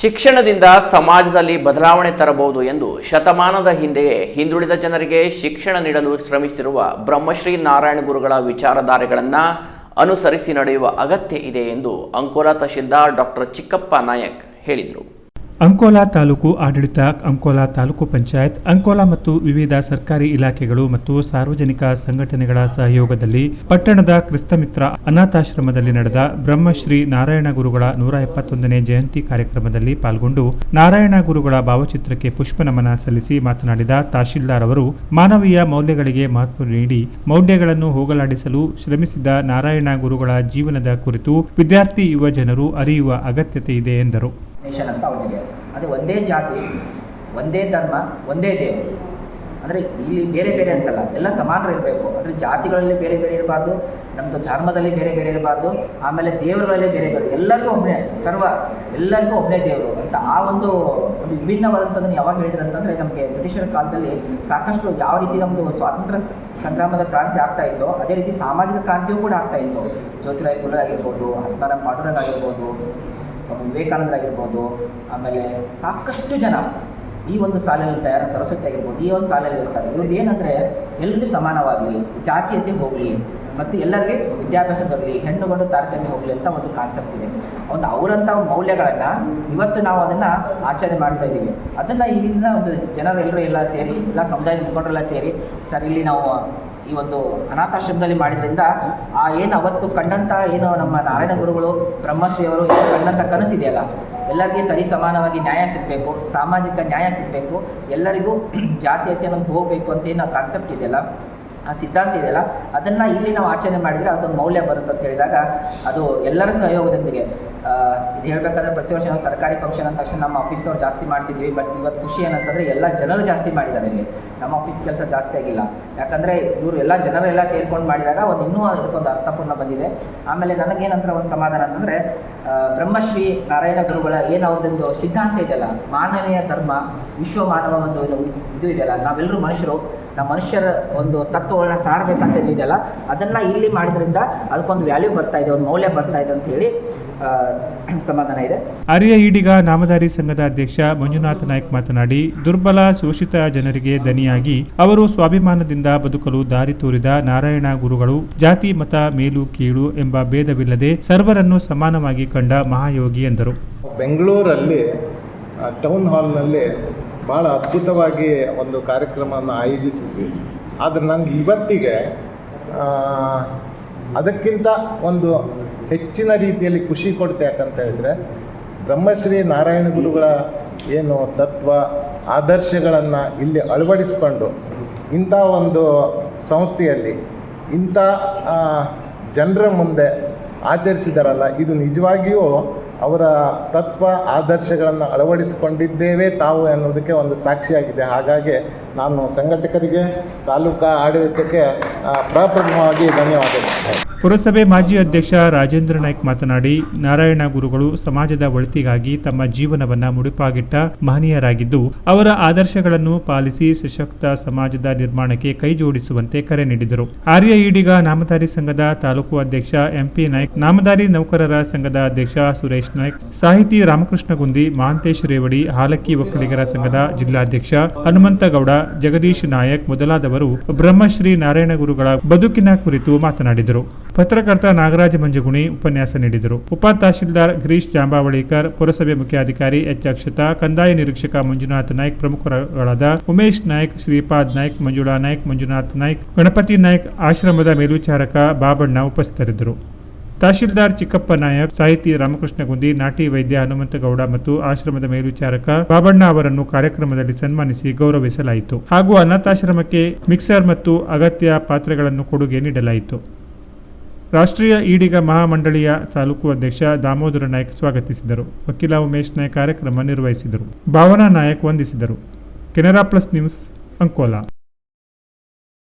ಶಿಕ್ಷಣದಿಂದ ಸಮಾಜದಲ್ಲಿ ಬದಲಾವಣೆ ತರಬಹುದು ಎಂದು ಶತಮಾನದ ಹಿಂದೆಯೇ ಹಿಂದುಳಿದ ಜನರಿಗೆ ಶಿಕ್ಷಣ ನೀಡಲು ಶ್ರಮಿಸಿರುವ ಬ್ರಹ್ಮಶ್ರೀ ನಾರಾಯಣ ಗುರುಗಳ ವಿಚಾರಧಾರೆಗಳನ್ನು ಅನುಸರಿಸಿ ನಡೆಯುವ ಅಗತ್ಯ ಇದೆ ಎಂದು ಅಂಕೋಲಾ ತಹಶೀಲ್ದಾರ್ ಡಾಕ್ಟರ್ ಚಿಕ್ಕಪ್ಪ ನಾಯಕ್ ಹೇಳಿದರು. ಅಂಕೋಲಾ ತಾಲೂಕು ಆಡಳಿತ, ಅಂಕೋಲಾ ತಾಲೂಕು ಪಂಚಾಯತ್, ಅಂಕೋಲಾ ಮತ್ತು ವಿವಿಧ ಸರ್ಕಾರಿ ಇಲಾಖೆಗಳು ಮತ್ತು ಸಾರ್ವಜನಿಕ ಸಂಘಟನೆಗಳ ಸಹಯೋಗದಲ್ಲಿ ಪಟ್ಟಣದ ಕ್ರಿಸ್ತಮಿತ್ರ ಅನಾಥಾಶ್ರಮದಲ್ಲಿ ನಡೆದ ಬ್ರಹ್ಮಶ್ರೀ ನಾರಾಯಣ ಗುರುಗಳ 171ನೇ ಜಯಂತಿ ಕಾರ್ಯಕ್ರಮದಲ್ಲಿ ಪಾಲ್ಗೊಂಡು ನಾರಾಯಣ ಗುರುಗಳ ಭಾವಚಿತ್ರಕ್ಕೆ ಪುಷ್ಪ ನಮನ ಸಲ್ಲಿಸಿ ಮಾತನಾಡಿದ ತಹಶೀಲ್ದಾರ್ ಅವರು, ಮಾನವೀಯ ಮೌಲ್ಯಗಳಿಗೆ ಮಹತ್ವ ನೀಡಿ ಮೌಲ್ಯಗಳನ್ನು ಹೋಗಲಾಡಿಸಲು ಶ್ರಮಿಸಿದ ನಾರಾಯಣ ಗುರುಗಳ ಜೀವನದ ಕುರಿತು ವಿದ್ಯಾರ್ಥಿ ಯುವ ಜನರು ಅರಿಯುವ ಅಗತ್ಯತೆ ಇದೆ ಎಂದರು. ನೇಷನ್ ಅಂತ ಅವರಿಗೆ ಅದೇ ಒಂದೇ ಜಾತಿ, ಒಂದೇ ಧರ್ಮ, ಒಂದೇ ದೇವರು. ಅಂದರೆ ಇಲ್ಲಿ ಬೇರೆ ಬೇರೆ ಅಂತಲ್ಲ, ಎಲ್ಲ ಸಮಾನರು ಇರಬೇಕು. ಅಂದರೆ ಜಾತಿಗಳಲ್ಲಿ ಬೇರೆ ಬೇರೆ ಇರಬಾರ್ದು, ನಮ್ಮದು ಧರ್ಮದಲ್ಲಿ ಬೇರೆ ಬೇರೆ ಇರಬಾರ್ದು, ಆಮೇಲೆ ದೇವರುಗಳಲ್ಲಿ ಬೇರೆ ಬೇರೆ, ಎಲ್ಲರಿಗೂ ಒಬ್ಬನೇ ಎಲ್ಲರಿಗೂ ಒಬ್ಬನೇ ದೇವರು ಅಂತ ಆ ಒಂದು ವಿಭಿನ್ನವಾದಂಥದ್ದನ್ನು ಯಾವಾಗ ಹೇಳಿದ್ರು ಅಂತಂದರೆ, ನಮಗೆ ಬ್ರಿಟಿಷರ ಕಾಲದಲ್ಲಿ ಸಾಕಷ್ಟು ಯಾವ ರೀತಿ ನಮ್ಮದು ಸ್ವಾತಂತ್ರ್ಯ ಸಂಗ್ರಾಮದ ಕ್ರಾಂತಿ ಆಗ್ತಾ ಇತ್ತು, ಅದೇ ರೀತಿ ಸಾಮಾಜಿಕ ಕ್ರಾಂತಿಯೂ ಕೂಡ ಆಗ್ತಾ ಇತ್ತು. ಜ್ಯೋತಿರಾವ್ ಫುಲೆ ಆಗಿರ್ಬೋದು, ಹತ್ಮಾರಾಮ್ ಪಾಂಡುರಂಗ್ ಆಗಿರ್ಬೋದು, ಸ್ವಾಮಿ ವಿವೇಕಾನಂದರಾಗಿರ್ಬೋದು, ಆಮೇಲೆ ಸಾಕಷ್ಟು ಜನ ಈ ಒಂದು ಸಾಲಿನಲ್ಲಿ ತಯಾರ ಸರಸ್ವತಿ ಆಗಿರ್ಬೋದು, ಈ ಒಂದು ಸಾಲಲ್ಲಿ ಇರ್ತಾರೆ. ಇವ್ರದ್ದು ಏನಂದರೆ ಎಲ್ಲರಿಗೂ ಸಮಾನವಾಗಲಿ, ಜಾತೀಯತೆ ಹೋಗಲಿ ಮತ್ತು ಎಲ್ಲರಿಗೆ ವಿದ್ಯಾಭ್ಯಾಸ ಬರಲಿ, ಹೆಣ್ಣು ಗಂಡು ತಾರತಮ್ಯ ಹೋಗಲಿ ಅಂತ ಒಂದು ಕಾನ್ಸೆಪ್ಟ್ ಇದೆ. ಒಂದು ಅವರಂಥ ಮೌಲ್ಯಗಳನ್ನು ಇವತ್ತು ನಾವು ಅದನ್ನು ಆಚರಣೆ ಮಾಡ್ತಾ ಇದ್ದೀವಿ. ಅದನ್ನು ಇಲ್ಲಿನ ಒಂದು ಜನರೆಲ್ಲರೂ ಎಲ್ಲ ಸೇರಿ, ಎಲ್ಲ ಸಮುದಾಯದ ಮುಖಂಡರೆಲ್ಲ ಸೇರಿ, ಸರ್ ಇಲ್ಲಿ ನಾವು ಈ ಒಂದು ಅನಾಥಾಶ್ರಮದಲ್ಲಿ ಮಾಡಿದ್ರಿಂದ ಏನು ಅವತ್ತು ಕಂಡಂಥ ಏನು ನಮ್ಮ ನಾರಾಯಣ ಗುರುಗಳು ಬ್ರಹ್ಮಶ್ರೀಯವರು ಕಂಡಂಥ ಕನಸಿದೆಯಲ್ಲ, ಎಲ್ಲರಿಗೆ ಸರಿ ಸಮಾನವಾಗಿ ನ್ಯಾಯ ಸಿಗಬೇಕು, ಸಾಮಾಜಿಕ ನ್ಯಾಯ ಸಿಗಬೇಕು, ಎಲ್ಲರಿಗೂ ಜಾತೀಯತೆ ಅನ್ನೋದು ಹೋಗಬೇಕು ಅಂತ ಏನು ಕಾನ್ಸೆಪ್ಟ್ ಇದೆಯಲ್ಲ, ಆ ಸಿದ್ಧಾಂತ ಇದೆಯಲ್ಲ, ಅದನ್ನು ಇಲ್ಲಿ ನಾವು ಆಚರಣೆ ಮಾಡಿದರೆ ಅದೊಂದು ಮೌಲ್ಯ ಬರುತ್ತೆ ಅಂತ ಹೇಳಿದಾಗ ಅದು ಎಲ್ಲರ ಸಹಯೋಗದೊಂದಿಗೆ ಇದು ಹೇಳಬೇಕಾದ್ರೆ ಪ್ರತಿ ವರ್ಷ ನಾವು ಸರ್ಕಾರಿ ಫಂಕ್ಷನ್ ಅಂದ ತಕ್ಷಣ ನಮ್ಮ ಆಫೀಸ್ನವ್ರು ಜಾಸ್ತಿ ಮಾಡ್ತಿದ್ವಿ. ಬಟ್ ಇವತ್ತು ಖುಷಿ ಏನಂತಂದರೆ ಎಲ್ಲ ಜನರು ಜಾಸ್ತಿ ಮಾಡಿದ್ದಾರೆ. ಇಲ್ಲಿ ನಮ್ಮ ಆಫೀಸ್ ಕೆಲಸ ಜಾಸ್ತಿ ಆಗಿಲ್ಲ, ಯಾಕಂದರೆ ಇವರು ಎಲ್ಲ ಜನರೆಲ್ಲ ಸೇರ್ಕೊಂಡು ಮಾಡಿದಾಗ ಇನ್ನೂ ಅದಕ್ಕೊಂದು ಅರ್ಥಪೂರ್ಣ ಬಂದಿದೆ. ಆಮೇಲೆ ನನಗೇನಂದ್ರೆ ಒಂದು ಸಮಾಧಾನ ಅಂತಂದರೆ, ಬ್ರಹ್ಮಶ್ರೀ ನಾರಾಯಣ ಗುರುಗಳ ಏನು ಅವ್ರದ್ದೊಂದು ಸಿದ್ಧಾಂತ ಇದೆಯಲ್ಲ, ಮಾನವೀಯ ಧರ್ಮ, ವಿಶ್ವ ಮಾನವ ಒಂದು ಇದು ಇದೆಯಲ್ಲ, ನಾವೆಲ್ಲರೂ ಮನುಷ್ಯರು, ನಮ್ಮ ಮನುಷ್ಯರ ಒಂದು ತತ್ವಗಳನ್ನ ಸಾರಬೇಕಂತ ಇದೆಯಲ್ಲ, ಅದನ್ನು ಇಲ್ಲಿ ಮಾಡಿದ್ರಿಂದ ಅದಕ್ಕೊಂದು ವ್ಯಾಲ್ಯೂ ಬರ್ತಾ ಇದೆ, ಒಂದು ಮೌಲ್ಯ ಬರ್ತಾ ಇದೆ ಅಂತ ಹೇಳಿ ಸಮಾಧಾನ ಇದೆ. ಆರ್ಯ ಈಡಿಗ ನಾಮಧಾರಿ ಸಂಘದ ಅಧ್ಯಕ್ಷ ಮಂಜುನಾಥ ನಾಯ್ಕ್ ಮಾತನಾಡಿ, ದುರ್ಬಲ ಶೋಷಿತ ಜನರಿಗೆ ದನಿಯಾಗಿ ಅವರು ಸ್ವಾಭಿಮಾನದಿಂದ ಬದುಕಲು ದಾರಿ ತೋರಿದ ನಾರಾಯಣ ಗುರುಗಳು ಜಾತಿ ಮತ ಮೇಲು ಕೀಳು ಎಂಬ ಭೇದವಿಲ್ಲದೆ ಸರ್ವರನ್ನು ಸಮಾನವಾಗಿ ಕಂಡ ಮಹಾಯೋಗಿ ಎಂದರು. ಬೆಂಗಳೂರಲ್ಲಿ ಟೌನ್ ಹಾಲ್ನಲ್ಲಿ ಭಾಳ ಅದ್ಭುತವಾಗಿ ಒಂದು ಕಾರ್ಯಕ್ರಮವನ್ನು ಆಯೋಜಿಸಿದ್ವಿ. ಆದರೆ ನನಗೆ ಇವತ್ತಿಗೆ ಅದಕ್ಕಿಂತ ಒಂದು ಹೆಚ್ಚಿನ ರೀತಿಯಲ್ಲಿ ಖುಷಿ ಕೊಡುತ್ತೆ. ಯಾಕಂತ ಹೇಳಿದರೆ, ಬ್ರಹ್ಮಶ್ರೀ ನಾರಾಯಣ ಗುರುಗಳ ಏನು ತತ್ವ ಆದರ್ಶಗಳನ್ನು ಇಲ್ಲಿ ಅಳವಡಿಸಿಕೊಂಡು ಇಂಥ ಒಂದು ಸಂಸ್ಥೆಯಲ್ಲಿ ಇಂಥ ಜನರ ಮುಂದೆ ಆಚರಿಸಿದಾರಲ್ಲ, ಇದು ನಿಜವಾಗಿಯೂ ಅವರ ತತ್ವ ಆದರ್ಶಗಳನ್ನು ಅಳವಡಿಸಿಕೊಂಡಿದ್ದೇವೆ ತಾವು ಅನ್ನೋದಕ್ಕೆ ಒಂದು ಸಾಕ್ಷಿಯಾಗಿದೆ. ಹಾಗಾಗಿ ನಾನು ಸಂಘಟಕರಿಗೆ, ತಾಲೂಕಾ ಆಡಳಿತಕ್ಕೆ ಪ್ರಪ್ರಥಮವಾಗಿ ಧನ್ಯವಾದಗಳು. ಪುರಸಭೆ ಮಾಜಿ ಅಧ್ಯಕ್ಷ ರಾಜೇಂದ್ರ ನಾಯ್ಕ್ ಮಾತನಾಡಿ, ನಾರಾಯಣ ಗುರುಗಳು ಸಮಾಜದ ಒಳಿತಿಗಾಗಿ ತಮ್ಮ ಜೀವನವನ್ನ ಮುಡಿಪಾಗಿಟ್ಟ ಮಹನೀಯರಾಗಿದ್ದು, ಅವರ ಆದರ್ಶಗಳನ್ನು ಪಾಲಿಸಿ ಸಶಕ್ತ ಸಮಾಜದ ನಿರ್ಮಾಣಕ್ಕೆ ಕೈ ಜೋಡಿಸುವಂತೆ ಕರೆ ನೀಡಿದರು. ಆರ್ಯ ಈಡಿಗ ನಾಮಧಾರಿ ಸಂಘದ ತಾಲೂಕು ಅಧ್ಯಕ್ಷ ಎಂಪಿ ನಾಯ್ಕ್, ನಾಮಧಾರಿ ನೌಕರರ ಸಂಘದ ಅಧ್ಯಕ್ಷ ಸುರೇಶ್ ನಾಯ್ಕ್, ಸಾಹಿತಿ ರಾಮಕೃಷ್ಣ ಗುಂದಿ, ಮಹಾಂತೇಶ್ ರೇವಡಿ, ಹಾಲಕ್ಕಿ ಒಕ್ಕಲಿಗರ ಸಂಘದ ಜಿಲ್ಲಾಧ್ಯಕ್ಷ ಹನುಮಂತಗೌಡ, ಜಗದೀಶ್ ನಾಯಕ್ ಮೊದಲಾದವರು ಬ್ರಹ್ಮಶ್ರೀ ನಾರಾಯಣ ಗುರುಗಳ ಬದುಕಿನ ಕುರಿತು ಮಾತನಾಡಿದರು. ಪತ್ರಕರ್ತ ನಾಗರಾಜ ಮಂಜಗುಣಿ ಉಪನ್ಯಾಸ ನೀಡಿದರು. ಉಪ ತಹಶೀಲ್ದಾರ್ ಗಿರೀಶ್ ಜಾಂಬಾವಳಿಕರ್, ಪುರಸಭೆ ಮುಖ್ಯಾಧಿಕಾರಿ ಎಚ್ ಅಕ್ಷತಾ, ಕಂದಾಯ ನಿರೀಕ್ಷಕ ಮಂಜುನಾಥ ನಾಯ್ಕ್, ಪ್ರಮುಖರುಗಳಾದ ಉಮೇಶ್ ನಾಯ್ಕ್, ಶ್ರೀಪಾದ್ ನಾಯ್ಕ್, ಮಂಜುಳಾ ನಾಯ್ಕ್, ಮಂಜುನಾಥ್ ನಾಯ್ಕ್, ಗಣಪತಿ ನಾಯ್ಕ್, ಆಶ್ರಮದ ಮೇಲ್ವಿಚಾರಕ ಬಾಬಣ್ಣ ಉಪಸ್ಥಿತರಿದ್ದರು. ತಹಶೀಲ್ದಾರ್ ಚಿಕ್ಕಪ್ಪ ನಾಯಕ್, ಸಾಹಿತಿ ರಾಮಕೃಷ್ಣ ಗುಂದಿ, ನಾಟಿ ವೈದ್ಯ ಹನುಮಂತಗೌಡ ಮತ್ತು ಆಶ್ರಮದ ಮೇಲ್ವಿಚಾರಕ ಬಾಬಣ್ಣ ಅವರನ್ನು ಕಾರ್ಯಕ್ರಮದಲ್ಲಿ ಸನ್ಮಾನಿಸಿ ಗೌರವಿಸಲಾಯಿತು. ಹಾಗೂ ಅನಾಥಾಶ್ರಮಕ್ಕೆ ಮಿಕ್ಸರ್ ಮತ್ತು ಅಗತ್ಯ ಪಾತ್ರೆಗಳನ್ನು ಕೊಡುಗೆ ನೀಡಲಾಯಿತು. ರಾಷ್ಟ್ರೀಯ ಈಡಿಗ ಮಹಾಮಂಡಳಿಯ ತಾಲೂಕು ಅಧ್ಯಕ್ಷ ದಾಮೋದರ ನಾಯ್ಕ್ ಸ್ವಾಗತಿಸಿದರು. ವಕೀಲ ಉಮೇಶ್ ನಾಯ್ಕ್ ಕಾರ್ಯಕ್ರಮ ನಿರ್ವಹಿಸಿದರು. ಭಾವನಾ ನಾಯಕ್ ವಂದಿಸಿದರು. Canara plus news, Ankola.